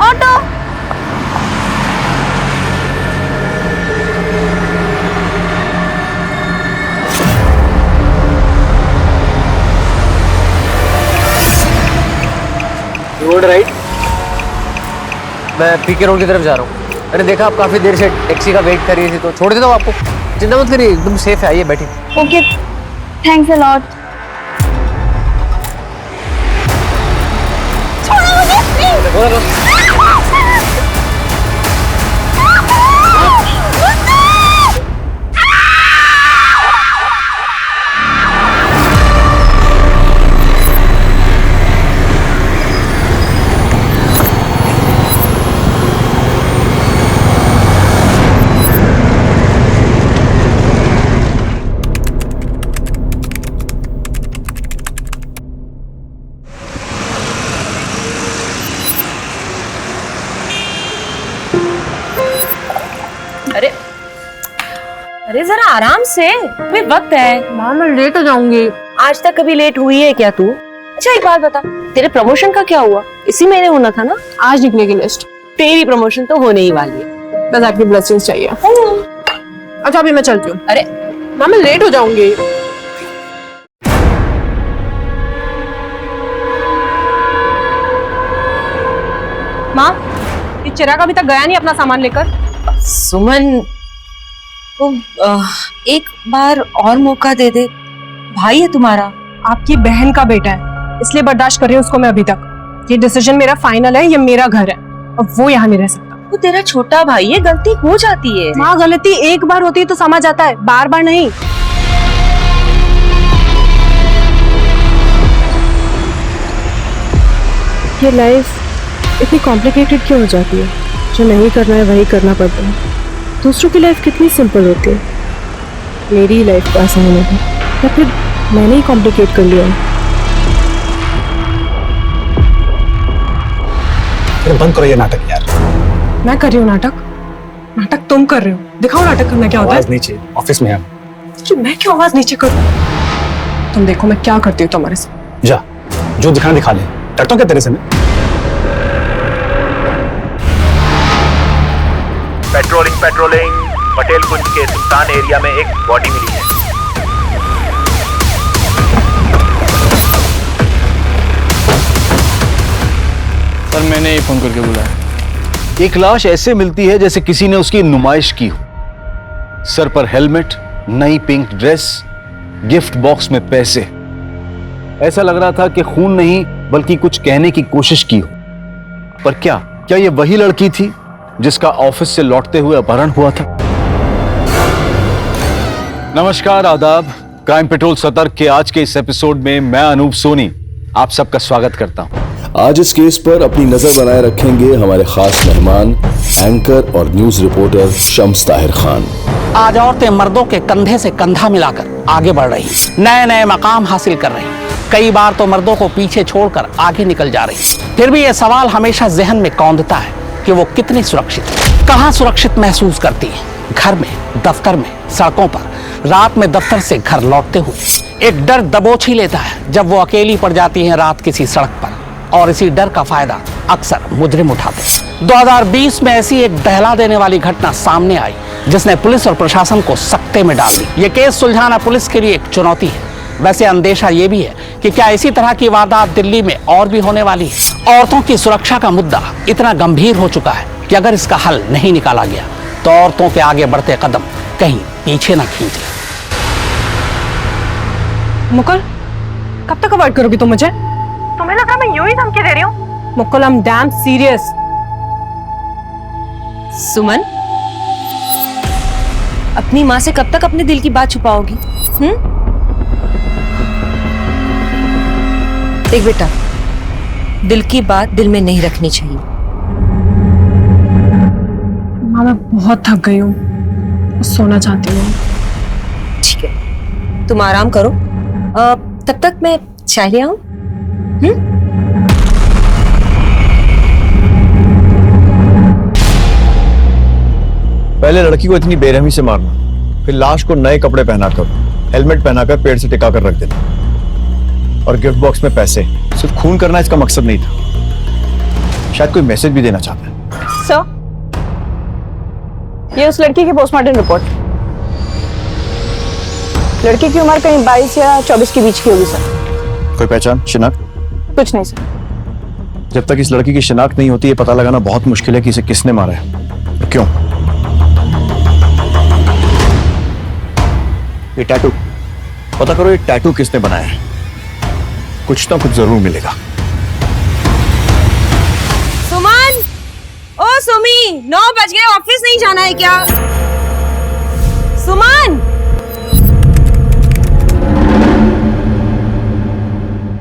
Auto. Road right. मैं पीके road की तरफ जा रहा हूँ। मैंने देखा आप काफी देर से टैक्सी का वेट कर रही थी, तो छोड़ देता हूँ आपको। चिंता मत करिए, एकदम सेफ है। आइए बैठिए। Okay, thanks a lot. अरे अरे जरा आराम से, अभी वक्त है। माँ मैं लेट हो जाऊंगी। आज तक कभी लेट हुई है क्या तू? अच्छा एक बात बता, तेरे प्रमोशन का क्या हुआ? इसी महीने होना था ना? आज निकलेगी लिस्ट। तेरी प्रमोशन तो होने ही वाली है। बस आपकी ब्लेसिंग्स चाहिए। अच्छा अभी मैं चलती हूँ। अरे माँ मैं लेट हो जाऊंगी। माँ ये चिराग अभी तक गया नहीं अपना सामान लेकर। सुमन, तो एक बार और मौका दे दे। भाई है तुम्हारा। आपकी बहन का बेटा है, इसलिए बर्दाश्त कर रही हूँ उसको मैं अभी तक। ये डिसीजन मेरा फाइनल है, ये मेरा घर है और वो यहाँ नहीं रह सकता। वो तेरा छोटा भाई है, गलती हो जाती है। माँ गलती एक बार होती है तो समझ आता है, बार बार नहीं। ये लाइफ इतनी कॉम्प्लिकेटेड क्यों हो जाती है? जो नहीं करना है वही करना पड़ता है। दूसरों की लाइफ कितनी सिंपल होती है, मेरी लाइफ को आसान नहीं, या फिर मैंने ही कॉम्प्लिकेट कर लिया है। अरे बंद करो ये नाटक यार। मैं कर रही हूँ नाटक? नाटक तुम कर रहे हो। दिखाओ नाटक करना क्या होता है। आवाज नीचे, ऑफिस में हम। मैं क्यों आवाज नीचे करूँ? तुम देखो मैं क्या करती हूँ तुम्हारे साथ। जा, जो दिखाना दिखा ले। डरता हूँ क्या तेरे से मैं? पेट्रोलिंग पटेल कुंज के सुल्तान एरिया में एक बॉडी मिली है। सर मैंने ही फोन करके बुलाया। एक लाश ऐसे मिलती है जैसे किसी ने उसकी नुमाइश की हो। सर पर हेलमेट, नई पिंक ड्रेस, गिफ्ट बॉक्स में पैसे। ऐसा लग रहा था कि खून नहीं बल्कि कुछ कहने की कोशिश की हो। पर क्या ये वही लड़की थी जिसका ऑफिस से लौटते हुए अपहरण हुआ था? नमस्कार, आदाब। क्राइम पेट्रोल सतर्क के आज के इस एपिसोड में मैं अनूप सोनी आप सबका स्वागत करता हूं। आज इस केस पर अपनी नजर बनाए रखेंगे हमारे खास मेहमान एंकर और न्यूज रिपोर्टर शम्स ताहिर खान। आज औरतें मर्दों के कंधे से कंधा मिलाकर आगे बढ़ रही, नए नए मकाम हासिल कर रही, कई बार तो मर्दों को पीछे छोड़कर आगे निकल जा रही। फिर भी यह सवाल हमेशा जहन में कौंधता है कि वो कितनी सुरक्षित है, कहाँ सुरक्षित महसूस करती है? घर में, दफ्तर में, सड़कों पर, रात में दफ्तर से घर लौटते हुए एक डर दबोच ही लेता है जब वो अकेली पड़ जाती है रात किसी सड़क पर, और इसी डर का फायदा अक्सर मुजरिम उठाते हैं। 2020 में ऐसी एक दहला देने वाली घटना सामने आई जिसने पुलिस और प्रशासन को सकते में डाल दी। ये केस सुलझाना पुलिस के लिए एक चुनौती है। वैसे अंदेशा ये भी है कि क्या इसी तरह की वारदात दिल्ली में और भी होने वाली है? औरतों की सुरक्षा का मुद्दा इतना गंभीर हो चुका है कि अगर इसका हल नहीं निकाला गया तो औरतों के आगे बढ़ते कदम कहीं पीछे ना खींच ले। मुकुल कब तक अवॉइड करोगी तुम मुझे? तुम्हें लगा मैं यूं ही धमकी दे रही हूँ? Mukul I am damn serious. Suman, अपनी माँ से कब तक अपने दिल की बात छुपाओगी? देख बेटा, दिल की बात दिल में नहीं रखनी चाहिए। माँ मैं बहुत थक गई हूँ, सोना चाहती हूँ। ठीक है, तुम आराम करो। तब तक मैं चाय ले आऊं? पहले लड़की को इतनी बेरहमी से मारना, फिर लाश को नए कपड़े पहनाकर, हेलमेट पहनाकर पेड़ से टिका कर रख देना, और गिफ्ट बॉक्स में पैसे। सिर्फ खून करना इसका मकसद नहीं था। शायद कोई मैसेज भी देना चाहता है। सर, ये उस लड़की की पोस्टमार्टम रिपोर्ट। लड़की की उम्र कहीं 22 या 24 के बीच की होगी सर। कोई पहचान, शिनाख्त? कुछ नहीं सर। जब तक इस लड़की की शिनाख्त नहीं होती, ये पता लगाना बहुत मुश्किल है कि इसे किसने मारा है और क्यों। ये टैटू, पता करो ये टैटू किसने बनाया है। कुछ ना कुछ जरूर मिलेगा। सुमन, ओ सुमी, 9 बज गए, ऑफिस नहीं जाना है क्या? सुमन,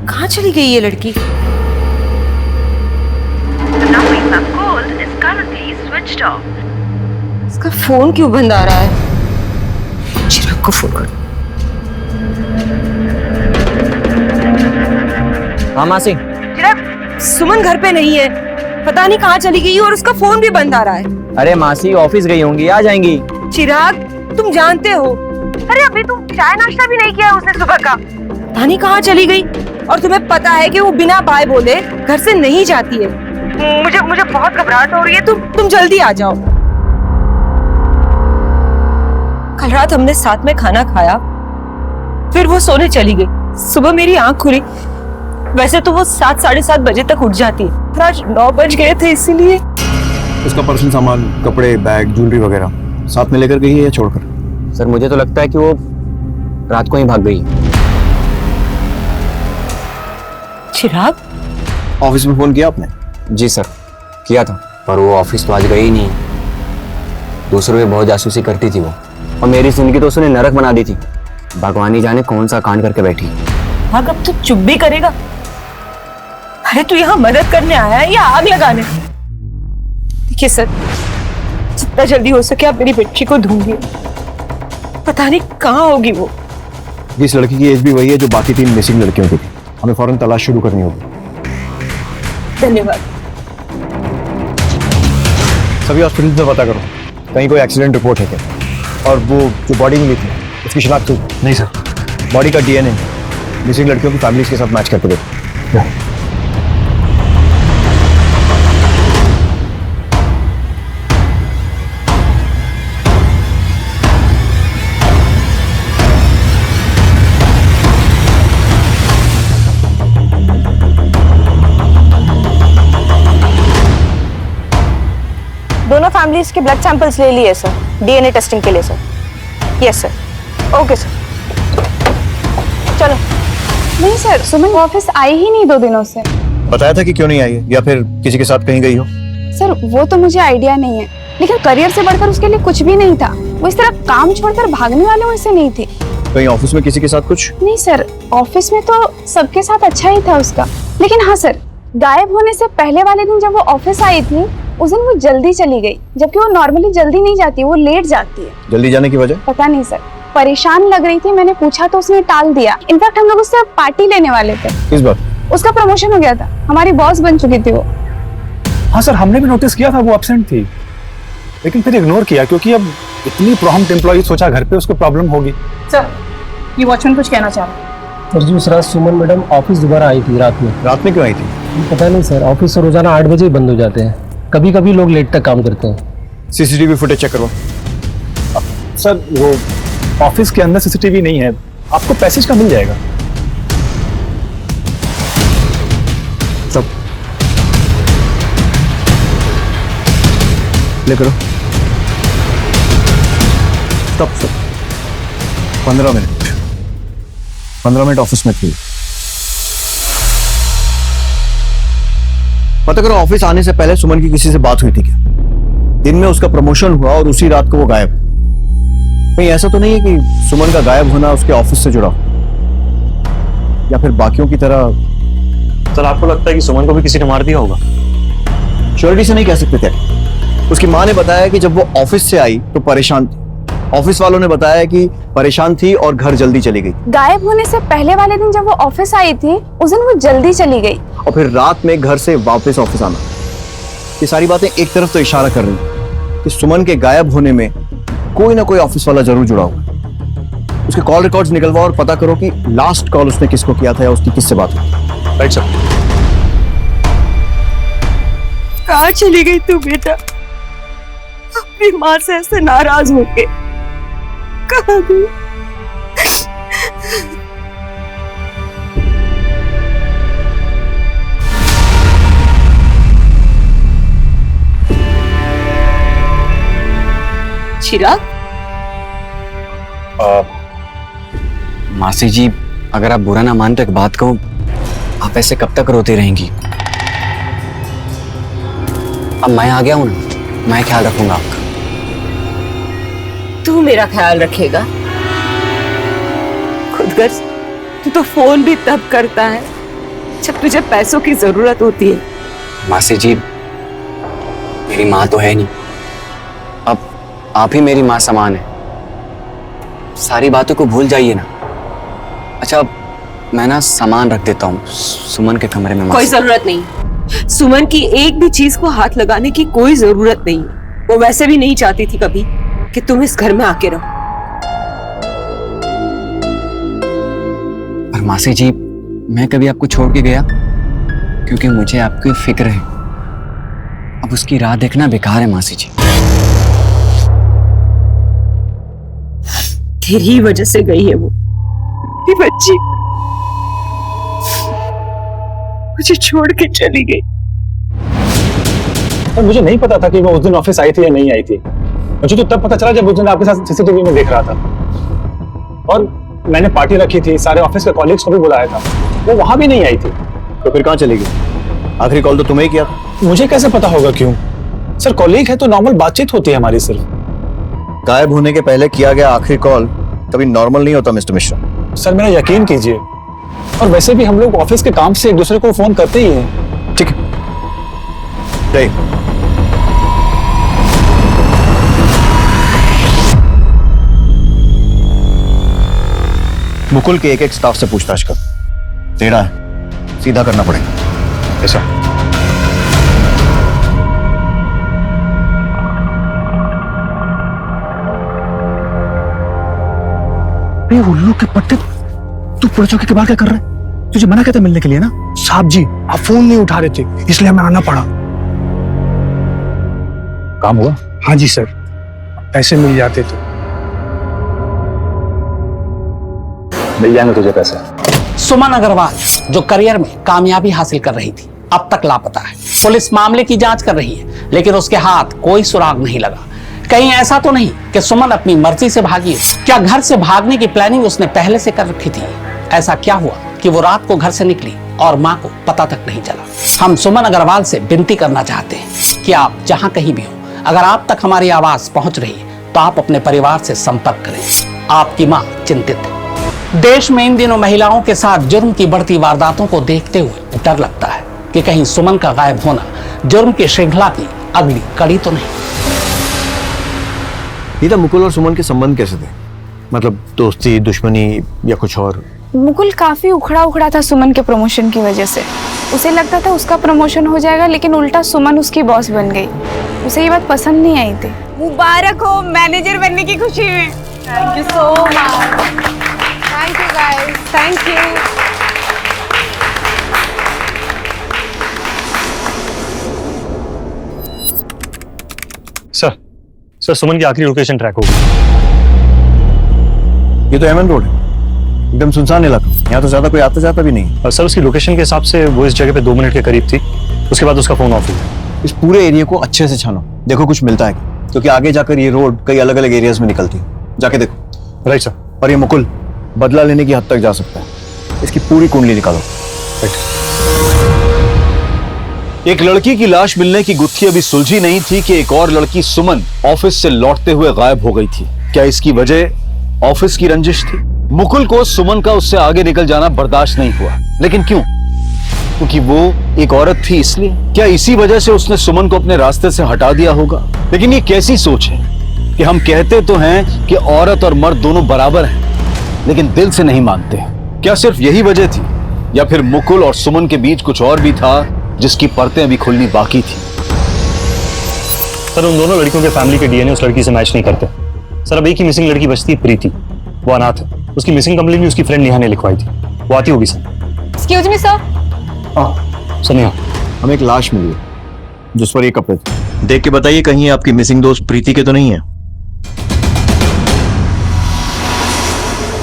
कहाँ चली गई ये लड़की? इसका फोन क्यों बंद आ रहा है? चिराग को फोन कर। हाँ मासी। चिराग, सुमन घर पे नहीं है, पता नहीं कहाँ चली गई और उसका फोन भी बंद आ रहा है। अरे मासी ऑफिस गई होंगी, आ जाएंगी। चिराग, तुम जानते हो, अरे अभी तुम चाय नाश्ता भी नहीं किया उसने सुबह का। पता नहीं कहाँ चली गई। और तुम्हें पता है कि वो बिना बाय बोले घर से नहीं जाती है। मुझे बहुत घबराहट हो रही है, तुम जल्दी आ जाओ। कल रात हमने साथ में खाना खाया, फिर वो सोने चली गई। सुबह मेरी आंख खुली, वैसे तो वो 7 साढ़े 7 बजे तक उठ जाती है, पर आज 9 बज गए थे, इसीलिए। उसका पर्सनल सामान, कपड़े, बैग, ज्वेलरी वगैरह साथ में लेकर गई है या छोड़कर? सर मुझे तो लगता है कि वो रात को ही भाग गई। चिराग, ऑफिस में फोन किया आपने? जी सर, किया था, पर वो ऑफिस तो आज गई ही नहीं। दूसरों पे बहुत जासूसी करती थी वो, और मेरी जिंदगी तो उसने नरक बना दी थी। भगवान ही जाने कौन सा कांड करके बैठी। भाग, अब तू चुप भी करेगा? अरे तू यहाँ मदद करने आया है या आग लगाने? देखिए सर, जितना जल्दी हो सके आप मेरी बच्ची को ढूंढिए। पता नहीं कहाँ होगी वो। इस लड़की की एज भी वही है जो बाकी 3 मिसिंग लड़कियों की थी। हमें फौरन तलाश शुरू करनी होगी। धन्यवाद। सभी हॉस्पिटल में पता करो कहीं कोई एक्सीडेंट रिपोर्ट है क्या, और वो जो बॉडी मिली थी उसकी शिनाख्त हुई? नहीं सर। बॉडी का डीएनए मिसिंग लड़कियों की फैमिलीज के साथ मैच करके देखो। दोनों फैमिलीज के ब्लड सैंपल्स ले लिए सर, डीएनए टेस्टिंग के लिए sir. Yes sir. Okay sir, चलो। नहीं सर, सुमन ऑफिस आई ही नहीं 2 दिनों से। बताया था कि क्यों नहीं आई है, या फिर किसी के साथ कहीं गई हो? सर वो तो मुझे आइडिया नहीं है, लेकिन करियर से बढ़कर उसके लिए कुछ भी नहीं था। वो इस तरह काम छोड़कर भागने वाले वैसे नहीं थे। कहीं ऑफिस में किसी के साथ कुछ? नहीं सर, ऑफिस में तो सबके साथ अच्छा ही था उसका, लेकिन हाँ सर, गायब होने से पहले वाले दिन जब वो ऑफिस आई थी, उस दिन वो जल्दी चली गई, जबकि वो नॉर्मली जल्दी नहीं जाती, वो लेट जाती है। जल्दी जाने की वजह? पता नहीं सर, परेशान लग रही थी, मैंने पूछा तो उसने टाल दिया। इनफैक्ट हम लोग उससे पार्टी लेने वाले थे। किस बात? उसका प्रमोशन हो गया था, हमारी बॉस बन चुकी थी वो। हाँ सर, हमने भी नोटिस किया था वो एब्सेंट थी, लेकिन फिर इग्नोर किया क्योंकि अब इतनी प्रॉम्प्ट एम्प्लॉई, सोचा घर पे उसको प्रॉब्लम होगी। सर, ये वॉचमैन कुछ कहना चाह रहा है। सर जी, उस रात सुमन मैडम ऑफिस दोबारा आई थी रात में। रात में क्यों आई थी? पता नहीं सर, ऑफिस से रोजाना 8 बजे ही बंद हो जाते हैं, कभी कभी लोग लेट तक काम करते हैं। सीसीटीवी फुटेज चेक करो। सर वो ऑफिस के अंदर सीसीटीवी नहीं है, आपको पैसेज का मिल जाएगा। सब ले करो। Stop sir. 15 मिनट ऑफिस में थी। पता करो ऑफिस आने से पहले सुमन की किसी से बात हुई थी क्या? दिन में उसका प्रमोशन हुआ और उसी रात को वो गायब। कहीं ऐसा तो नहीं है कि सुमन का गायब होना उसके ऑफिस से जुड़ा हो, या फिर बाकियों की तरह? सर आपको लगता है कि सुमन को भी किसी ने मार दिया होगा? श्योरिटी से नहीं कह सकते थे। उसकी माँ ने बताया कि जब वो ऑफिस से आई तो परेशान थी। ऑफिस वालों ने बताया कि परेशान थी और घर जल्दी चली गई। गायब होने से पहले वाले दिन जब वो ऑफिस आई थी, उस दिन वो जल्दी चली गई और फिर रात में घर से वापस ऑफिस आना। ये सारी बातें एक तरफ तो इशारा कर रही कि सुमन के गायब होने में कोई ना कोई ऑफिस वाला जरूर जुड़ा होगा। उसके कॉल रिकॉर्ड्स निकलवाओ और पता करो कि लास्ट कॉल उसने किसको किया था या उसकी किससे बात हुई। Right sir. कहाँ चली गई तू बेटा? अपनी माँ से ऐसे नाराज होके कहाँ गई? चिराग, मासी जी, अगर आप बुरा ना मान तो एक बात कहूं, आप ऐसे कब तक रोती रहेंगी? अब मैं आ गया हूं ना, मैं ख्याल रखूंगा आपका। तू मेरा ख्याल रखेगा? खुदगर्ज, तू तो फोन भी तब करता है जब तुझे पैसों की जरूरत होती है। मासी जी, मेरी माँ तो है नहीं, अब आप ही मेरी माँ समान है। सारी बातों को भूल जाइए ना। अच्छा, मैं ना सामान रख देता हूँ सुमन के कमरे में। कोई जरूरत नहीं, सुमन की एक भी चीज को हाथ लगाने की कोई जरूरत नहीं। वो वैसे भी नहीं चाहती थी कभी कि तुम इस घर में आके रहो। पर मासी जी, मैं कभी आपको छोड़ के गया? क्योंकि मुझे आपकी फिक्र है। अब उसकी राह देखना बेकार है मासी जी। तेरी वजह से गई है वो, ये बच्ची मुझे छोड़ के चली गई। पर मुझे नहीं पता था कि वो उस दिन ऑफिस आई थी या नहीं आई थी। मुझे तो तब पता चला जब उस दिन आपके साथ सीसीटीवी में देख रहा था। और मैंने पार्टी रखी थी, सारे ऑफिस के कॉलीग्स को भी बुलाया था, वो वहां भी नहीं आई थी। तो फिर कहाँ चली गई? आखिरी कॉल तो तुम्हें ही किया था। मुझे कैसे पता होगा? क्यों सर, कॉलीग है तो नॉर्मल बातचीत होती है हमारी। सिर्फ गायब होने के पहले किया गया आखिरी कॉल कभी नॉर्मल नहीं होता मिस्टर मिश्रा। सर, मेरा यकीन कीजिए, और वैसे भी हम लोग ऑफिस के काम से एक दूसरे को फोन करते ही हैं। ठीक है, मुकुल के एक स्टाफ से पूछताछ कर। टेढ़ा है, सीधा करना पड़ेगा। ऐसा उल्लू के पट्टे, तू पुलिस चौकी के बाहर क्या कर रहा है? तुझे मना कहता मिलने के लिए ना? साहब जी, आप फोन नहीं उठा रहे थे, इसलिए हमें आना पड़ा। काम हुआ? हाँ जी सर, पैसे मिल जाते तो मिल जाएंगे तुझे पैसे। सुमन अग्रवाल जो करियर में कामयाबी हासिल कर रही थी, अब तक लापता है। पुलिस मामले की जांच कर रही है, लेकिन उसके हाथ कोई सुराग नहीं लगा। कहीं ऐसा तो नहीं कि सुमन अपनी मर्जी से भागी? क्या घर से भागने की प्लानिंग उसने पहले से कर रखी थी? ऐसा क्या हुआ कि वो रात को घर से निकली और माँ को पता तक नहीं चला? हम सुमन अग्रवाल से विनती करना चाहते हैं कि आप जहां कहीं भी हो, अगर आप तक हमारी आवाज पहुंच रही है तो आप अपने परिवार से संपर्क करें। आपकी माँ चिंतित है। देश में इन दिनों महिलाओं के साथ जुर्म की बढ़ती वारदातों को देखते हुए डर लगता है कि कहीं सुमन का गायब होना जुर्म की श्रृंखला की अगली कड़ी तो नहीं। ये मुकुल और सुमन के संबंध कैसे थे? मतलब दोस्ती, दुश्मनी या कुछ और? मुकुल काफी उखड़ा उखड़ा था सुमन के प्रमोशन की वजह से। उसे लगता था उसका प्रमोशन हो जाएगा, लेकिन उल्टा सुमन उसकी बॉस बन गई। उसे ये बात पसंद नहीं आई थी। मुबारक हो मैनेजर बनने की खुशी में। Thank you so much. Thank you guys, thank you. Sir, Suman की आखिरी लोकेशन ट्रैक हो गई। ये तो एमएन रोड है, एकदम सुनसान इलाका। यहाँ तो ज्यादा कोई आता जाता भी नहीं। और सर, उसकी लोकेशन के हिसाब से वो इस जगह पे 2 मिनट के करीब थी। उसके बाद उसका फोन ऑफ हो गया। इस पूरे एरिया को अच्छे से छानो, देखो कुछ मिलता है, क्योंकि आगे जाकर ये रोड कई अलग अलग एरियाज में निकलती है। जाके देखो। Right sir. और ये मुकुल बदला लेने की हद तक जा सकता है, इसकी पूरी कुंडली निकालो। एक लड़की की लाश मिलने की गुत्थी अभी सुलझी नहीं थी कि एक और लड़की सुमन ऑफिस से लौटते हुए गायब हो गई थी। क्या इसकी वजह ऑफिस की रंजिश थी? मुकुल को सुमन का उससे आगे निकल जाना बर्दाश्त नहीं हुआ, लेकिन क्यों? क्योंकि वो एक औरत थी इसलिए? क्या इसी वजह से उसने सुमन को अपने रास्ते से हटा दिया होगा? लेकिन ये कैसी सोच है कि हम कहते तो हैं कि औरत और मर्द दोनों बराबर हैं, लेकिन दिल से नहीं मानते। क्या सिर्फ यही वजह थी, या फिर मुकुल और सुमन के बीच कुछ और भी था जिसकी परतें अभी खुलनी बाकी थी? सर, उन दोनों लड़कियों के फैमिली के डीएनए उस लड़की से मैच नहीं करते। सर, अब एक ही मिसिंग लड़की बचती है, प्रीति। वो अनाथ है। उसकी मिसिंग कंप्लेंट भी उसकी फ्रेंड नेहा ने लिखवाई थी। वो आती होगी सर। Excuse me sir. हाँ सर, नेहा, हमें एक लाश मिली है, जिस पर ये कपड़े थे। देख के बताइए कहीं आपकी मिसिंग दोस्त प्रीति के तो नहीं है।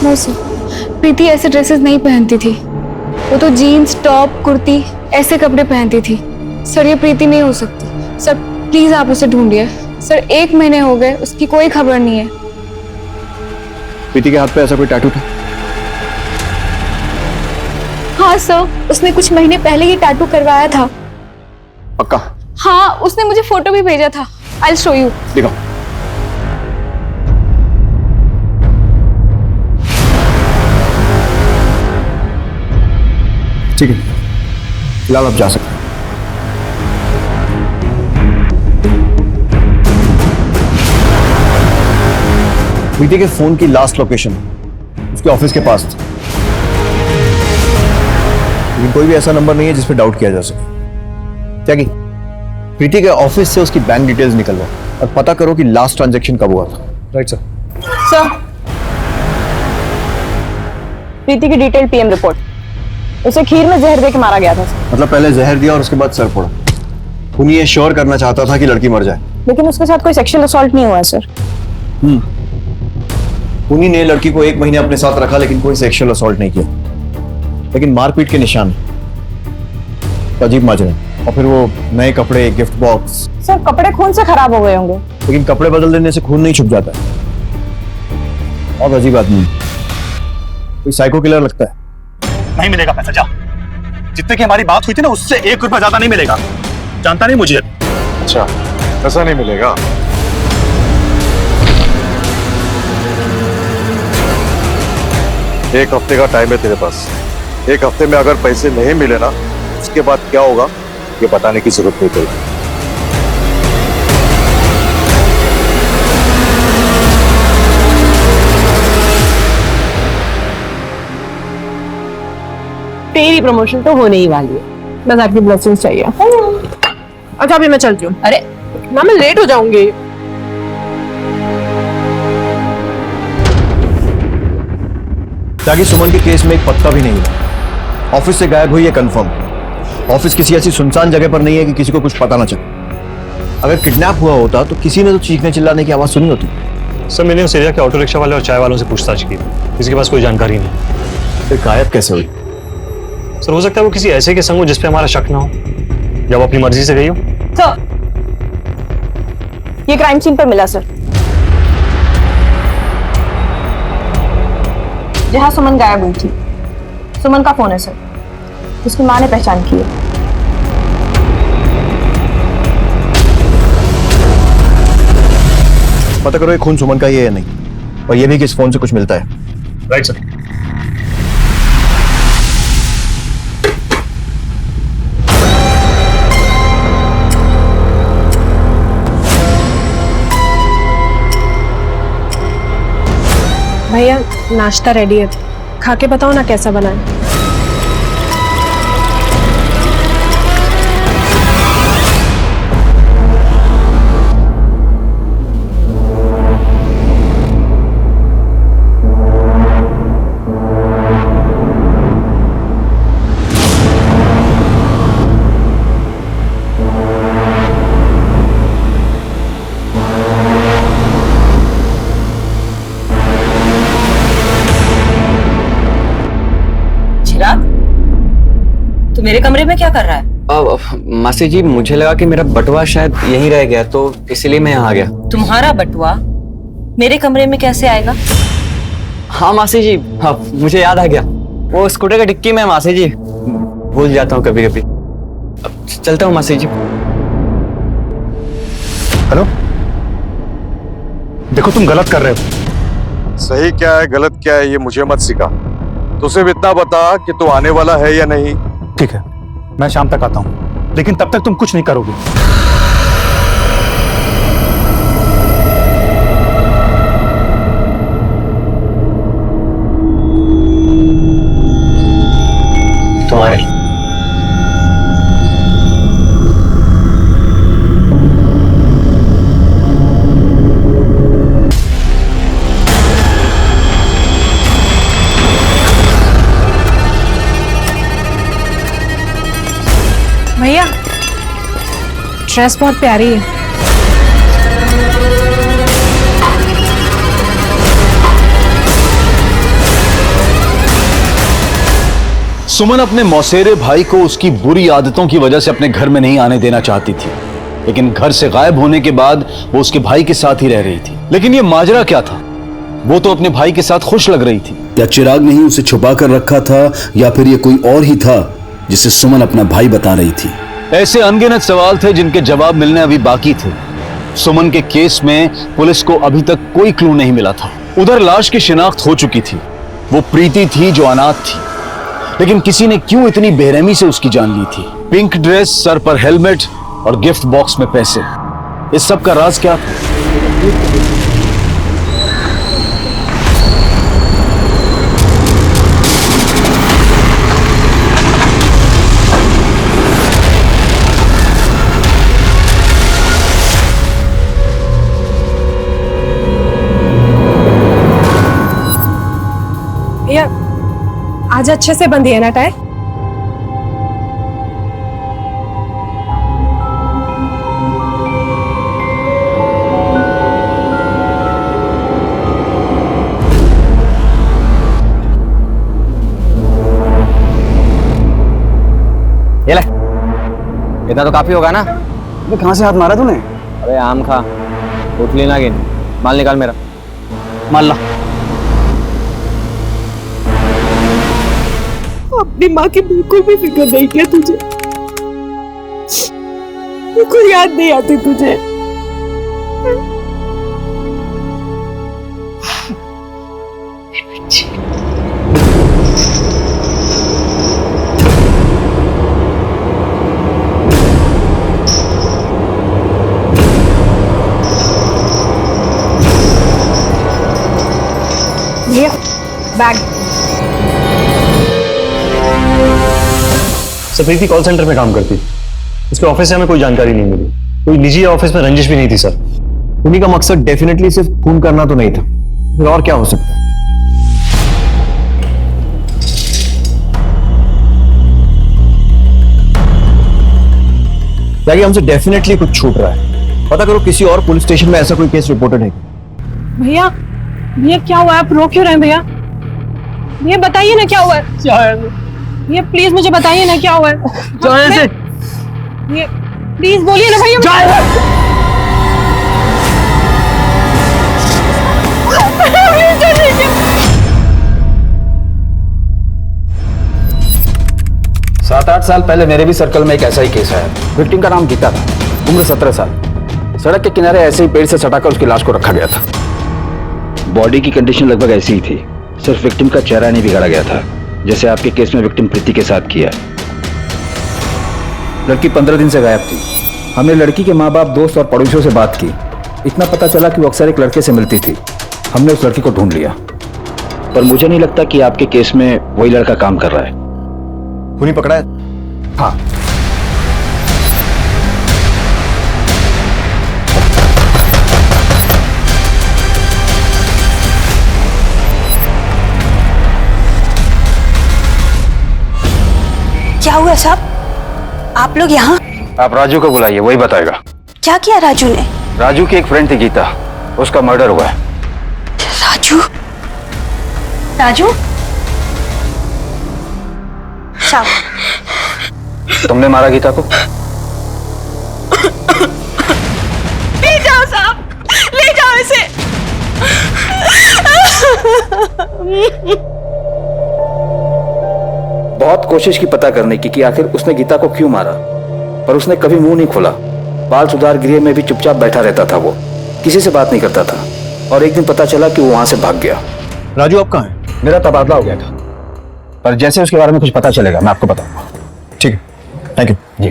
नो सर, प्रीति ऐसे ड्रेसेस नहीं पहनती थी। वो तो जीन्स, टॉप, कुर्ती ऐसे कपड़े पहनती थी। सर ये प्रीति नहीं हो सकती। सर प्लीज आप उसे ढूंढिए। सर 1 महीने हो गए, उसकी कोई खबर नहीं है। प्रीति के हाथ पे ऐसा कोई टैटू था? हाँ सर, उसने कुछ महीने पहले ही टैटू करवाया था। पक्का? हाँ, उसने मुझे फोटो भी भेजा था। I will show you. दिखाओ। ठीक है, फिलहाल आप जा सकते हैं। प्रीति के फोन की लास्ट लोकेशन उसके ऑफिस के पास थी, लेकिन कोई भी ऐसा नंबर नहीं है जिस पे डाउट किया जा सके। क्या की प्रीति के ऑफिस से उसकी बैंक डिटेल्स निकलवा और पता करो कि लास्ट ट्रांजैक्शन कब हुआ था। Right sir. सर, प्रीति की डिटेल पीएम रिपोर्ट। उसे खीर में जहर देके मारा गया था सर। मतलब पहले जहर दिया और उसके बाद सर फोड़ा। खूनी ये श्योर करना चाहता था कि लड़की मर जाए। लेकिन उसके साथ कोई सेक्सुअल असॉल्ट नहीं हुआ है सर। खूनी ने लड़की को 1 महीने अपने साथ रखा लेकिन कोई सेक्सुअल असॉल्ट नहीं किया, लेकिन मारपीट के निशान, अजीब माजरा। और फिर वो नए कपड़े, गिफ्ट बॉक्स। सर कपड़े खून से खराब हो गए होंगे। लेकिन कपड़े बदल देने से खून नहीं छुप जाता। और अजीब आदमी, कोई साइको किलर लगता है। नहीं मिलेगा पैसा, जा। जितने की हमारी बात हुई थी ना, उससे 1 रुपया ज्यादा नहीं मिलेगा। जानता नहीं मुझे। अच्छा, पैसा नहीं मिलेगा? एक हफ्ते का टाइम है तेरे पास। 1 हफ्ते में अगर पैसे नहीं मिले ना, उसके बाद क्या होगा ये बताने की जरूरत नहीं पड़ेगी। तेरी प्रमोशन तो होने ही वाली है, बस आपकी ब्लेसिंग्स चाहिए। अच्छा अभी मैं चलती हूँ। अरे ना, मैं लेट हो जाऊंगी। ताकि सुमन के केस में एक पत्ता भी नहीं है। ऑफिस से गायब हुई है कंफर्म। ऑफिस किसी ऐसी सुनसान जगह पर नहीं है कि किसी को कुछ पता ना चले। अगर किडनैप हुआ होता तो किसी ने तो चीखने चिल्लाने की आवाज सुनी होती। सर मैंने उस एरिया के ऑटो रिक्शा वाले और चाय वालों से पूछताछ की, किसी के पास कोई जानकारी नहीं। फिर गायब कैसे हुई? सर हो सकता है वो किसी ऐसे के संग हो जिस पे हमारा शक ना हो, या वो अपनी मर्जी से गई हो। सर ये क्राइम सीन पर मिला सर, जहां सुमन गायब हुई थी। सुमन का फोन है सर, उसकी मां ने पहचान की है। पता करो ये खून सुमन का ही है या नहीं, और ये भी कि इस फोन से कुछ मिलता है। Right sir. भैया नाश्ता रेडी है, खा के बताओ ना कैसा बना है। तो मेरे कमरे में क्या कर रहा है? मासी जी, मुझे लगा कि मेरा बटुआ शायद यहीं रह गया, तो इसलिए मैं यहाँ आ गया। तुम्हारा बटुआ मेरे कमरे में कैसे आएगा? हाँ मासी जी, हाँ मुझे याद आ गया, वो स्कूटर का डिक्की में मासी जी, भूल जाता हूँ कभी कभी। चलता हूँ मासी जी। हेलो, देखो तुम गलत कर रहे हो। सही क्या है गलत क्या है ये मुझे मत सिखा, तो सिर्फ इतना बता कि तू आने वाला है या नहीं। ठीक है, मैं शाम तक आता हूँ, लेकिन तब तक तुम कुछ नहीं करोगे। तुम्हारे स्ट्रेस बहुत प्यारी है। सुमन अपने मौसेरे भाई को उसकी बुरी आदतों की वजह से अपने घर में नहीं आने देना चाहती थी, लेकिन घर से गायब होने के बाद वो उसके भाई के साथ ही रह रही थी। लेकिन ये माजरा क्या था? वो तो अपने भाई के साथ खुश लग रही थी। क्या चिराग ने ही उसे छुपा कर रखा था या फिर ये कोई और ही था जिसे सुमन अपना भाई बता रही थी? ऐसे अनगिनत सवाल थे जिनके जवाब मिलने अभी बाकी थे। सुमन के केस में पुलिस को अभी तक कोई क्लू नहीं मिला था। उधर लाश की शिनाख्त हो चुकी थी, वो प्रीति थी जो अनाथ थी, लेकिन किसी ने क्यों इतनी बेरहमी से उसकी जान ली थी? पिंक ड्रेस, सर पर हेलमेट और गिफ्ट बॉक्स में पैसे, इस सब का राज क्या था? भैया आज अच्छे से बंधी है ना टाई? ये ले, इतना तो काफी होगा ना? अबे कहां से हाथ मारा तूने? अरे आम खा, उठली ना गिन। माल निकाल मेरा। माल ला। अपनी माँ की बिल्कुल भी फिक्र नहीं किया तुझे, बिल्कुल याद नहीं आती तुझे। भैया बैग। सर प्रीति कॉल सेंटर में काम करती, उसके ऑफिस से हमें कोई जानकारी नहीं मिली। कोई निजी ऑफिस में रंजिश भी नहीं थी सर। उन्हीं का मकसद डेफिनेटली सिर्फ खून करना तो नहीं था, फिर और क्या हो सकता है? लगे हमसे डेफिनेटली कुछ छूट रहा है। पता करो किसी और पुलिस स्टेशन में ऐसा कोई केस रिपोर्टेड है। भैया भैया क्या हुआ? आप रो क्यों रहे हैं भैया? भैया बताइए ना क्या हुआ है? क्या है? भैया प्लीज मुझे बताइए ना क्या हुआ है? भैया प्लीज बोलिए ना भैया। सात आठ साल पहले मेरे भी सर्कल में एक ऐसा ही केस आया। विक्टिम का नाम गीता था, उम्र 17 साल। सड़क के किनारे ऐसे ही पेड़ से सटाकर उसकी लाश को रखा गया था। बॉडी की कंडीशन लगभग ऐसी ही थी, सिर्फ विक्टिम का चेहरा नहीं बिगाड़ा गया था, जैसे आपके केस में विक्टिम प्रीति के साथ किया। लड़की 15 दिन से गायब थी। हमने लड़की के माँ बाप, दोस्त और पड़ोसियों से बात की। इतना पता चला कि वो अक्सर एक लड़के से मिलती थी। हमने उस लड़की को ढूंढ लिया, पर मुझे नहीं लगता कि आपके केस में वही लड़का काम कर रहा है। खूनी पकड़ा है? हाँ। क्या हुआ साहब? आप लोग यहाँ? आप राजू को बुलाइए, वही बताएगा। क्या किया राजू ने? राजू की एक फ्रेंड थी गीता, उसका मर्डर हुआ है। राजू? राजू? साहब तुमने मारा गीता को? ले जाओ साहब, ले जाओ इसे। बहुत कोशिश की पता करने की कि आखिर उसने गीता को क्यों मारा, पर उसने कभी मुंह नहीं खोला। बाल सुधार गृह में भी चुपचाप बैठा रहता था, वो किसी से बात नहीं करता था। और एक दिन पता चला कि वो वहां से भाग गया। राजू आप कहाँ हैं? मेरा तबादला हो गया था, पर जैसे उसके बारे में कुछ पता चलेगा मैं आपको बताऊंगा। ठीक है, थैंक यू जी।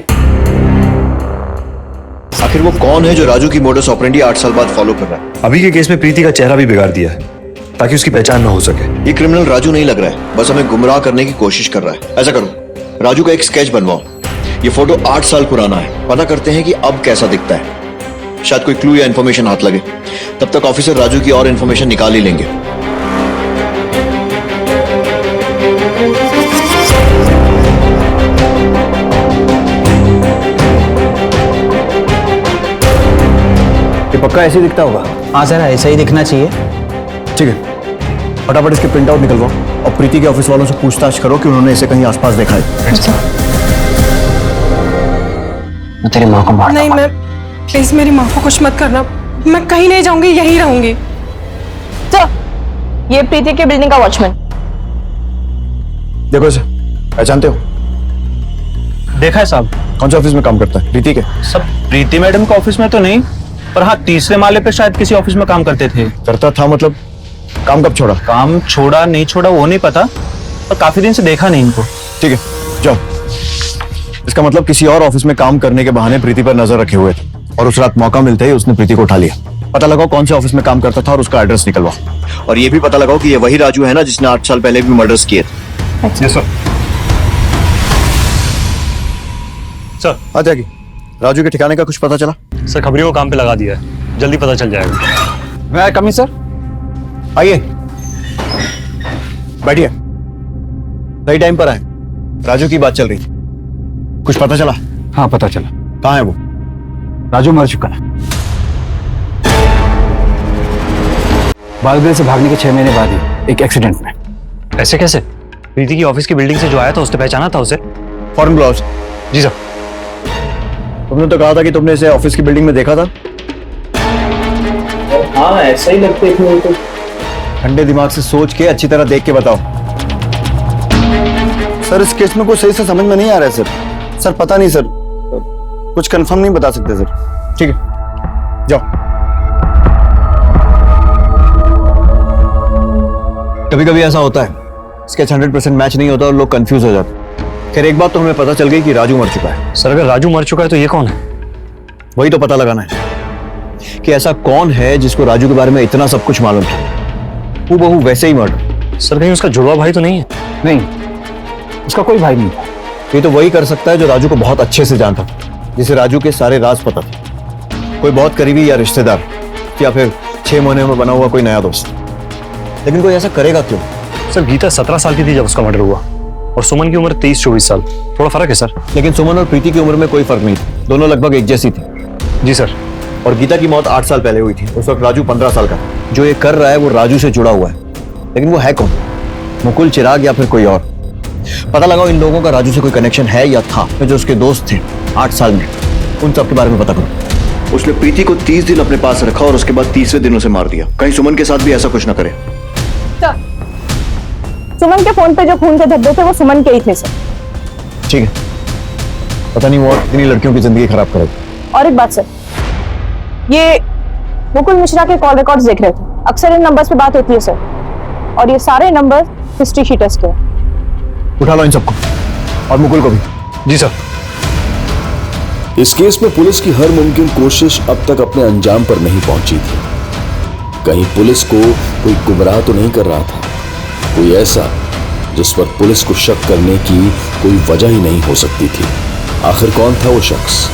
आखिर वो कौन है जो राजू की मोडस ऑपरेंडी 8 साल बाद फॉलो कर रहा है? अभी के केस में प्रीति का चेहरा भी बिगाड़ दिया है ताकि उसकी पहचान न हो सके। ये क्रिमिनल राजू नहीं लग रहा है, बस हमें गुमराह करने की कोशिश कर रहा है। ऐसा करो, राजू का एक स्केच बनवाओ। ये फोटो 8 साल पुराना है, पता करते हैं कि अब कैसा दिखता है। शायद कोई क्लू या इन्फॉर्मेशन हाथ लगे। तब तक ऑफिसर राजू की और इन्फॉर्मेशन निकाल ही लेंगे। ये पक्का ऐसे ही दिखता होगा? हाँ सर, ऐसा ही दिखना चाहिए। ठीक है, फटाफट इसके प्रिंट आउट निकलवाओ और प्रीति के ऑफिस वालों से पूछताछ करो कि उन्होंने इसे कहीं आसपास देखा है। मैं तेरी माँ को मार नहीं, मैं प्लीज मेरी माँ को कुछ मत करना। मैं कहीं नहीं जाऊंगी, यहीं रहूंगी। सर, ये प्रीति के बिल्डिंग का वॉचमैन। देखो इसे, पहचानते हो? देखा है साहब। कौन से ऑफिस में काम करता है? प्रीति के? सब प्रीति मैडम के ऑफिस में तो नहीं, पर हाँ तीसरे माले पे शायद किसी ऑफिस में काम करते थे। करता था मतलब? काम कब छोड़ा? काम छोड़ा नहीं छोड़ा वो नहीं पता, पर काफी दिन से देखा नहीं इनको। ठीक है, जाओ। इसका मतलब किसी और ऑफिस में काम करने के बहाने प्रीति पर नजर रखे हुए थे और उस रात मौका मिलते ही उसने प्रीति को उठा लिया। पता लगाओ कौन से ऑफिस में काम करता था और उसका एड्रेस निकलवाओ। और ये भी पता लगाओ कि ये वही राजू है ना जिसने 8 साल पहले भी मर्डर्स किए थे। Yes sir. सर आ जाएगी। राजू के ठिकाने का कुछ पता चला? सर खबरियों को काम पे लगा दिया है, जल्दी पता चल जाएगा। मैं कमी सर, आइए बैठिए। सही टाइम पर आए। राजू की बात चल रही थी, कुछ पता चला? हाँ पता चला। कहाँ है वो? राजू मर चुका है। बालगृह से भागने के 6 महीने बाद ही एक एक्सीडेंट में। ऐसे कैसे? प्रीति की ऑफिस की बिल्डिंग से जो आया था उसने पहचाना था उसे। Foreign blouse? जी सर। तुमने तो कहा था कि तुमने इसे ऑफिस की बिल्डिंग में देखा था। हाँ ऐसा ही लगता है। तो ठंडे दिमाग से सोच के अच्छी तरह देख के बताओ। सर इस केस में कुछ सही से समझ में नहीं आ रहा है सर। सर पता नहीं सर, कुछ कंफर्म नहीं बता सकते सर। ठीक है जाओ। कभी कभी ऐसा होता है, स्केच 100% मैच नहीं होता और लोग कंफ्यूज हो जाते। खैर एक बात तो हमें पता चल गई कि राजू मर चुका है। सर अगर राजू मर चुका है तो ये कौन है? वही तो पता लगाना है कि ऐसा कौन है जिसको राजू के बारे में इतना सब कुछ मालूम था। वो बहू वैसे ही मर्डर। सर कहीं उसका जुड़वा भाई तो नहीं है? नहीं, उसका कोई भाई नहीं था। ये तो वही कर सकता है जो राजू को बहुत अच्छे से जानता था, जिसे राजू के सारे राज पता थे। कोई बहुत करीबी या रिश्तेदार, या फिर 6 महीने में बना हुआ कोई नया दोस्त। लेकिन कोई ऐसा करेगा क्यों? सर गीता 17 साल की थी जब उसका मर्डर हुआ और सुमन की उम्र 23-24 साल। थोड़ा फर्क है सर। लेकिन सुमन और प्रीति की उम्र में कोई फर्क नहीं था, दोनों लगभग एक जैसी थी। जी सर। और गीता की मौत 8 साल पहले हुई थी। उस वक्त राजू 15 साल का था। जो ये कर रहा है वो राजू से जुड़ा हुआ है, लेकिन वो है कौन? मुकुल, चिराग या फिर कोई और? पता लगाओ इन लोगों का राजू से कोई कनेक्शन है या था। जो उसके दोस्त थे 8 साल में, उन सब के बारे में पता करो। उसने प्रीति को 30 दिन अपने पास रखा और उसके बाद 30वें दिन उसे मार दिया। कहीं सुमन के साथ भी ऐसा कुछ ना करे। सुमन के फोन पे जो खून के धब्बे थे वो सुमन के ही थे सर। ठीक है, पता नहीं वो और कितनी लड़कियों की जिंदगी खराब करेगा। और एक बात सर, ये मुकुल मिश्रा के कॉल रिकॉर्ड्स देख रहे थे। अक्सर इन नंबर्स पे बात होती है सर, और ये सारे नंबर हिस्ट्री शीटर्स के हैं। उठा लो इन सबको और मुकुल को भी। जी सर। इस केस में पुलिस की हर मुमकिन कोशिश अब तक अपने अंजाम पर नहीं पहुंची थी। कहीं पुलिस को कोई गुमराह तो नहीं कर रहा था, कोई ऐसा जिस पर पुलिस को शक करने की कोई वजह ही नहीं हो सकती थी। आखिर कौन था वो शख्स?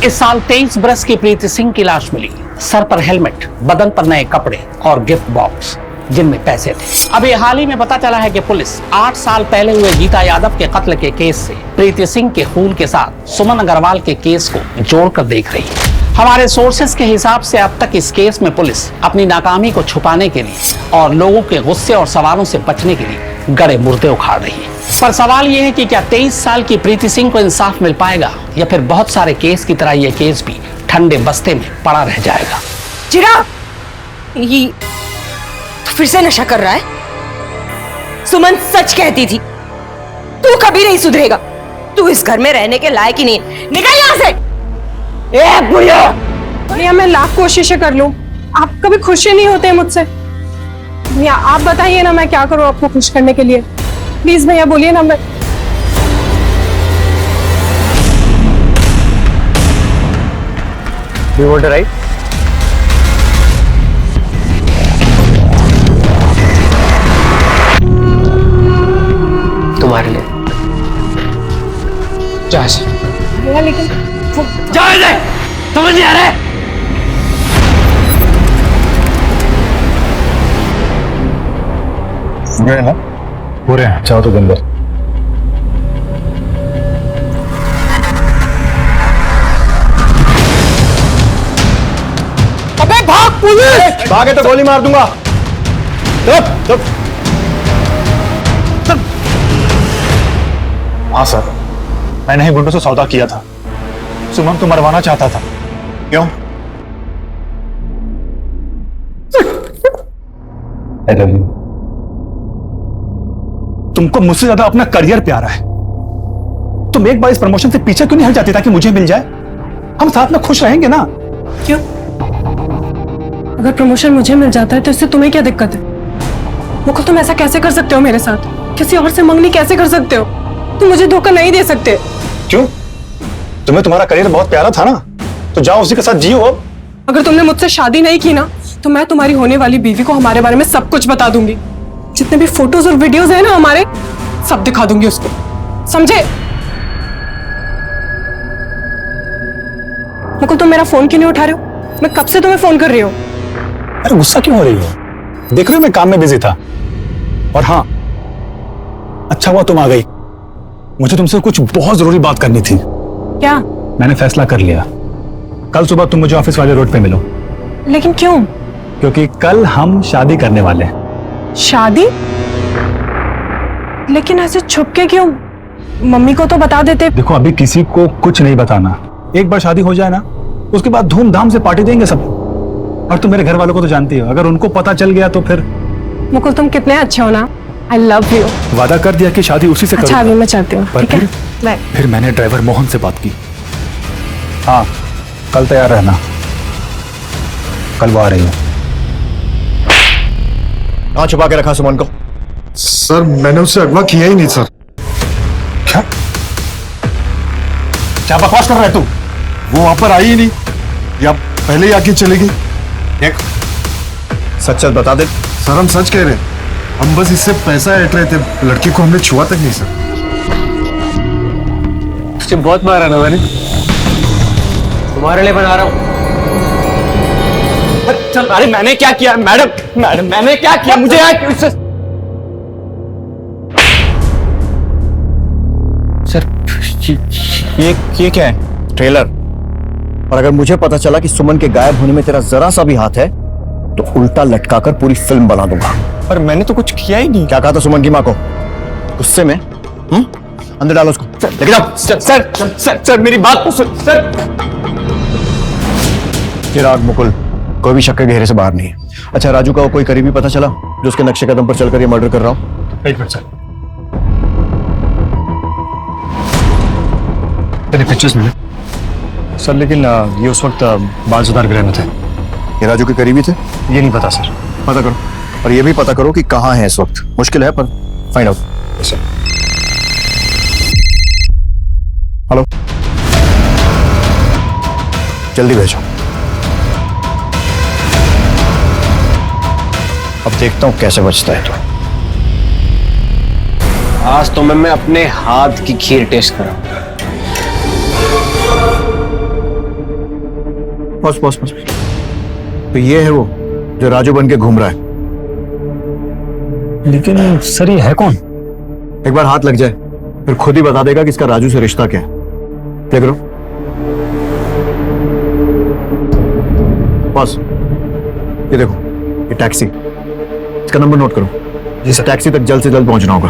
इस साल 23 बरस की प्रीति सिंह की लाश मिली। सर पर हेलमेट, बदन पर नए कपड़े और गिफ्ट बॉक्स जिनमें पैसे थे। अभी हाल ही में पता चला है कि पुलिस 8 साल पहले हुए गीता यादव के कत्ल के केस से प्रीति सिंह के खून के साथ सुमन अग्रवाल के केस को जोड़कर देख रही है। हमारे सोर्सेस के हिसाब से अब तक इस केस में पुलिस अपनी नाकामी को छुपाने के लिए और लोगों के गुस्से और सवालों से बचने के लिए गड़े मुर्दे उखाड़ रही है। पर सवाल यह है कि क्या 23 साल की प्रीति सिंह को इंसाफ मिल पाएगा, या फिर बहुत सारे केस की तरह यह केस भी ठंडे बस्ते में पड़ा रह जाएगा। चिराग, ये तू फिर से नशा कर रहा है? सुमन सच कहती थी, तू कभी नहीं सुधरेगा। तू इस घर में रहने के लायक ही नहीं। निकल यहाँ से। भैया मैं लाख कोशिशें कर लूं, आप कभी खुश ही नहीं होते मुझसे। भैया आप बताइए ना, मैं क्या करूं आपको खुश करने के लिए? प्लीज भैया बोलिए ना। मैं You want to write? तुम्हारे लिए। भैया लेकिन समझ नहीं आ रहा है? गए ना पूरे हैं, चाहो तो अंदर। भाग पुलिस! भागे तो गोली मार दूंगा। चुप। हाँ सर, मैंने ही गुंडों से सौदा किया था। सुमन को मरवाना चाहता था। क्यों? I love you। तुमको मुझसे ज्यादा अपना करियर प्यारा है। तुम एक बार इस प्रमोशन से पीछे क्यों नहीं हट जाती ताकि मुझे मिल जाए? हम साथ में खुश रहेंगे ना। क्यों? अगर प्रमोशन मुझे मिल जाता है तो इससे तुम्हें क्या दिक्कत है? मुकुल, तुम ऐसा कैसे कर सकते हो मेरे साथ? किसी और से मंगनी कैसे कर सकते हो? तुम मुझे धोखा नहीं दे सकते। क्यों? तुम्हें तुम्हारा करियर बहुत प्यारा था ना, तो जाओ उसी के साथ जियो। अगर तुमने मुझसे शादी नहीं की ना, तो मैं तुम्हारी होने वाली बीवी को हमारे बारे में सब कुछ बता दूंगी। जितने भी फोटोज और वीडियोस हैं ना हमारे, सब दिखा दूंगी उसको। समझे? मुकुल, तुम मेरा फोन क्यों नहीं उठा रहे हो? मैं कब से तुम्हें फोन कर रही हूँ। अरे गुस्सा क्यों हो रही हो? देख रहे हो मैं काम में बिजी था। और हाँ, अच्छा हुआ तुम आ गई। मुझे तुमसे कुछ बहुत जरूरी बात करनी थी। क्या? मैंने फैसला कर लिया। कल सुबह तुम मुझे ऑफिस वाले रोड पे मिलो। लेकिन क्यों? क्योंकि कल हम शादी करने वाले हैं। शादी? लेकिन ऐसे छुप के क्यों? मम्मी को तो बता देते। देखो, अभी किसी को कुछ नहीं बताना। एक बार शादी हो जाए ना, उसके बाद धूमधाम से पार्टी देंगे सब। और तुम मेरे घर वालों को तो जानती हो, अगर उनको पता चल गया तो फिर। मुकुल, तुम कितने अच्छे हो ना। I love you। वादा कर दिया कि शादी उसी से करूंगा। अच्छा, अभी मैं चलती हूँ। पर ठीक है? बाय। फिर मैंने ड्राइवर मोहन से बात की। हाँ, कल तैयार रहना। कल वो आ रही है। कहाँ छुपा के रखा सुमन को? सर, मैंने उससे अगवा किया ही नहीं सर। क्या? क्या बकवास कर रहा है तू? वो वहां पर आई ही नहीं, या पहले ही आके चली गई। देख, सच सच बता दे। सर, हम सच कह रहे हैं। हम बस इससे पैसा ऐंठ रहे थे, लड़की को हमने छुआ तक नहीं सर। तुझे बहुत मारा ना मैंने। तुम्हारे लिए बना रहा हूं। चल, अरे मैंने क्या किया? मैडम मैंने क्या किया? मुझे सर, ये क्या है? ट्रेलर। और अगर मुझे पता चला कि सुमन के गायब होने में तेरा जरा सा भी हाथ है, तो उल्टा लटकाकर पूरी फिल्म बना दूंगा। पर मैंने तो कुछ किया ही नहीं। क्या कहा था सुमन की माँ को? गुस्से में? अंदर डालो उसको। लेके जाओ। सर मेरी बात तो सुन सर। चिराग, मुकुल, कोई भी शक के घेरे से बाहर नहीं है। अच्छा, राजू का वो कोई करीबी पता चला जो उसके नक्शे कदम पर चलकर ये मर्डर कर रहा हो? एक मिनट सर, तेरे पिक्चर्स मिले सर, लेकिन ये उस वक्त बाल सुधार गृह में थे। ये राजू के करीबी थे? ये नहीं पता सर। पता करो, और ये भी पता करो कि कहाँ है इस वक्त। मुश्किल है पर फाइंड आउट। सर। हेलो, जल्दी भेजो। अब देखता हूं कैसे बचता है तो। आज तो मैं अपने हाथ की खीर टेस्ट कराऊंगा। बस। तो ये है वो जो राजू बन के घूम रहा है। लेकिन सर, ये है कौन? एक बार हाथ लग जाए फिर खुद ही बता देगा कि इसका राजू से रिश्ता क्या है। देख लो, बस ये देखो, ये टैक्सी। इसका नंबर नोट करो। जी सर। टैक्सी तक जल्द से जल्द पहुंचना होगा।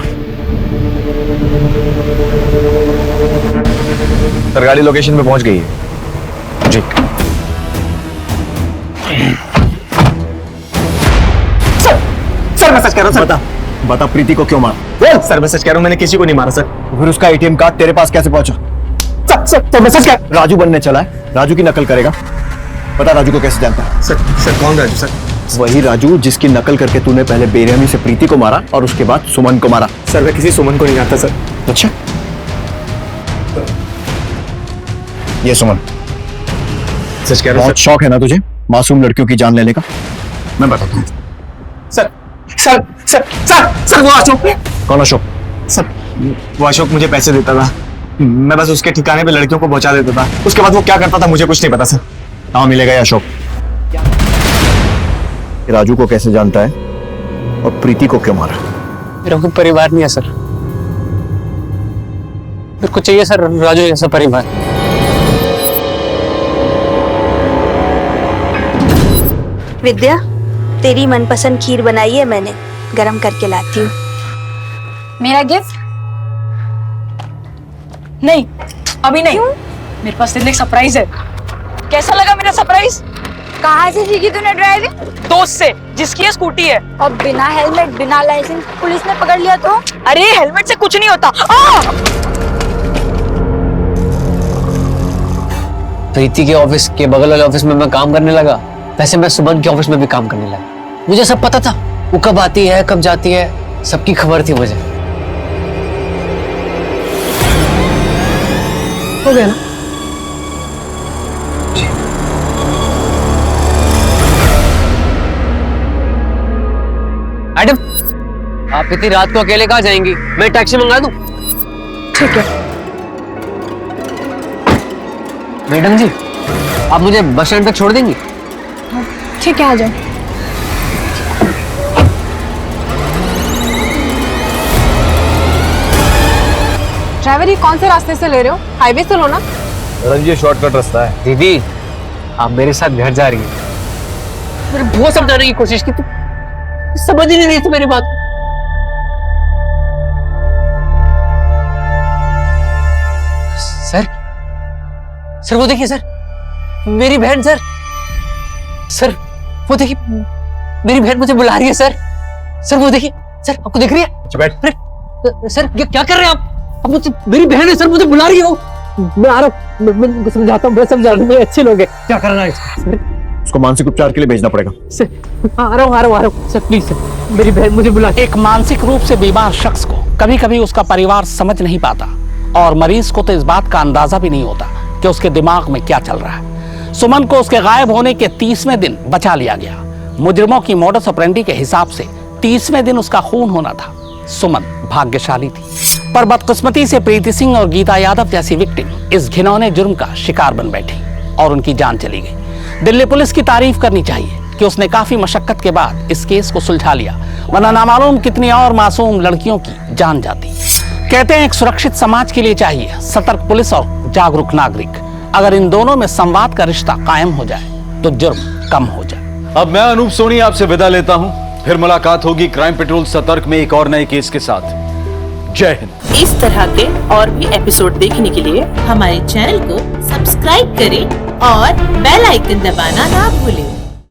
सर, गाड़ी लोकेशन पे पहुंच गई है। जी सर मैं सच कह रहा हूं। सर बता प्रीति को क्यों मारा? बोल। सर मैं सच कह रहा हूं, मैंने किसी को नहीं मारा सर। फिर उसका एटीएम कार्ड तेरे पास कैसे पहुंचा? सर मैं सच कह। राजू बनने चला है, राजू की नकल करेगा। पता राजू को कैसे जानता है? सर कौन राजू? सर वही राजू जिसकी नकल करके तूने पहले बेरहमी से प्रीति को मारा और उसके बाद सुमन को मारा। सर मैं किसी सुमन को नहीं जानता सर। अच्छा, ये सुमन। सच कह रहा हूं। बहुत शौक है ना तुझे मासूम लड़कियों की जान लेने का? मैं बताता हूँ। सर वो अशोक। कौन अशोक? सर वो अशोक मुझे पैसे देता था, मैं बस उसके ठिकाने पे लड़कियों को पहुंचा देता था। उसके बाद वो क्या करता था मुझे कुछ नहीं पता सर। कहाँ मिलेगा ये अशोक? राजू को कैसे जानता है और प्रीति को क्यों मारा? मेरा कोई परिवार नहीं है सर। मेरे को चाहिए सर राजू जैसा परिवार। विद्या, तेरी मनपसंद खीर बनाई है मैंने, गरम करके लाती हूँ। मेरा गिफ्ट? नहीं, अभी नहीं। मेरे पास तेरे लिए एक सरप्राइज है। कैसा लगा मेरा सरप्राइज? कहाँ से सीखी तूने ड्राइविंग? दोस्त से, जिसकी ये स्कूटी है। और बिना हेलमेट, बिना लाइसेंस पुलिस ने पकड़ लिया तो? अरे हेलमेट से कुछ नहीं होता। प्रीति के ऑफिस के बगल वाले ऑफिस में मैं काम करने लगा, वैसे मैं सुमन के ऑफिस में भी काम करने लगा। मुझे सब पता था, वो कब आती है कब जाती है, सबकी खबर थी मुझे। हो गया ना? मैडम, आप इतनी रात को अकेले कहाँ जाएंगी? मैं टैक्सी मंगा दूं? ठीक है। मैडम जी, आप मुझे बस स्टैंड तक छोड़ देंगी? ठीक है, आ जाओ। ड्राइवर, ये कौन से रास्ते से ले रहे हो? हाईवे से लो ना। ये शॉर्टकट रास्ता है। दीदी, आप मेरे साथ घर जा रही हैं। मैंने बहुत समझाने की कोशिश की, तू समझ ही नहीं रही थी मेरी बात। सर वो देखिए सर, मेरी बहन सर वो देखिए, मेरी बहन मुझे बुला रही है सर वो देखिए सर, आपको दिख रही है? सर क्या कर रहे हैं आप मुझे, मेरी बहन है सर, मुझे बुला रही हो। मैं आ रहा हूँ, मैं समझाता हूँ, मैं समझा रहा हूँ, मेरे अच्छे लोग हैं। क्या करना है सर? उसको मानसिक उपचार के लिए भेजना पड़ेगा। सर आ रहा हूँ सर, प्लीज सर, मेरी बहन मुझे बुला। एक मानसिक रूप से बीमार शख्स को कभी कभी उसका परिवार समझ नहीं पाता, और मरीज को तो इस बात का अंदाजा भी नहीं होता कि उसके दिमाग में क्या चल रहा है। सुमन को उसके गायब होने के 30वें दिन बचा लिया गया। मुजरिमों की मोडस ऑपरेंडी के हिसाब से 30वें दिन उसका खून होना था। सुमन भाग्यशाली थी, पर बदकिस्मती से प्रीति सिंह और गीता यादव जैसी विक्टिम इस घिनौने जुर्म का शिकार बन बैठी और उनकी जान चली गई। दिल्ली पुलिस की तारीफ करनी चाहिए कि उसने काफी मशक्कत के बाद इस केस को सुलझा लिया, वरना नामालूम कितनी और मासूम लड़कियों की जान जाती। कहते हैं एक सुरक्षित समाज के लिए चाहिए सतर्क पुलिस और जागरूक नागरिक। अगर इन दोनों में संवाद का रिश्ता कायम हो जाए तो जुर्म कम हो जाए। अब मैं अनूप सोनी आपसे विदा लेता हूं, फिर मुलाकात होगी क्राइम पेट्रोल सतर्क में एक और नए केस के साथ। जय हिंद। इस तरह के और भी एपिसोड देखने के लिए हमारे चैनल को सब्सक्राइब करें और बेल आइकन दबाना ना भूलें।